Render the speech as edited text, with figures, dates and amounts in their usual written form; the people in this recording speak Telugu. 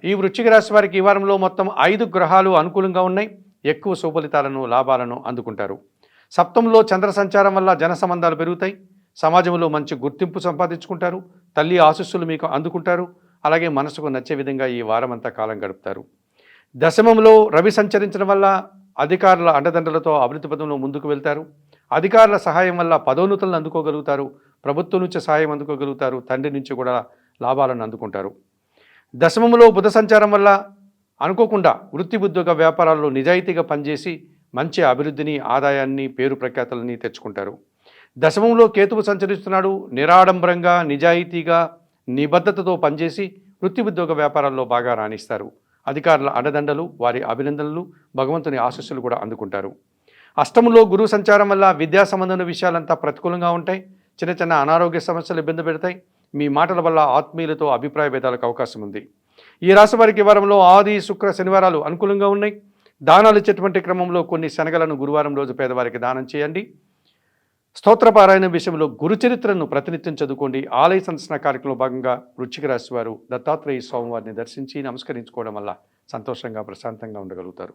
ఈ వృశ్చిక రాశి వారికి ఈ వారంలో మొత్తం 5 గ్రహాలు అనుకూలంగా ఉన్నాయి. ఎక్కువ సుఫలితాలను, లాభాలను అందుకుంటారు. సప్తమంలో చంద్ర సంచారం వల్ల జన సంబంధాలు పెరుగుతాయి. సమాజంలో మంచి గుర్తింపు సంపాదించుకుంటారు. తల్లి ఆశీస్సులు మీకు అందుకుంటారు. అలాగే మనసుకు నచ్చే విధంగా ఈ వారమంతా కాలం గడుపుతారు. దశమంలో రవి సంచరించడం వల్ల అధికారుల అండదండలతో అభివృద్ధి పదంలో ముందుకు వెళ్తారు. అధికారుల సహాయం వల్ల పదోన్నతులను అందుకోగలుగుతారు. ప్రభుత్వం నుంచి సహాయం అందుకోగలుగుతారు. తండ్రి నుంచి కూడా లాభాలను అందుకుంటారు. దశమంలో బుధ సంచారం వల్ల అనుకోకుండా వృత్తి ఉద్యోగ వ్యాపారాల్లో నిజాయితీగా పనిచేసి మంచి అభివృద్ధిని, ఆదాయాన్ని, పేరు ప్రఖ్యాతలని తెచ్చుకుంటారు. దశమంలో కేతువు సంచరిస్తున్నాడు. నిరాడంబరంగా, నిజాయితీగా, నిబద్ధతతో పనిచేసి వృత్తి ఉద్యోగ వ్యాపారాల్లో బాగా రాణిస్తారు. అధికారుల అండదండలు, వారి అభినందనలు, భగవంతుని ఆశీస్సులు కూడా అందుకుంటారు. అష్టమంలో గురువు సంచారం వల్ల విద్యా సంబంధమైన విషయాలంతా ప్రతికూలంగా ఉంటాయి. చిన్న చిన్న అనారోగ్య సమస్యలు ఇబ్బంది పెడతాయి. మీ మాటల వల్ల ఆత్మీయులతో అభిప్రాయ భేదాలకు అవకాశం ఉంది. ఈ రాశి వారికి వారంలో ఆది, శుక్ర, శనివారాలు అనుకూలంగా ఉన్నాయి. దానాలు ఇచ్చేటువంటి క్రమంలో కొన్ని శనగలను గురువారం రోజు పేదవారికి దానం చేయండి. స్తోత్రపారాయణ విషయంలో గురుచరిత్రను ప్రతినిత్యం చదువుకోండి. ఆలయ సందర్శన కార్యక్రమంలో భాగంగా వృశ్చిక రాశి వారు దత్తాత్రేయ స్వామివారిని దర్శించి నమస్కరించుకోవడం వల్ల సంతోషంగా, ప్రశాంతంగా ఉండగలుగుతారు.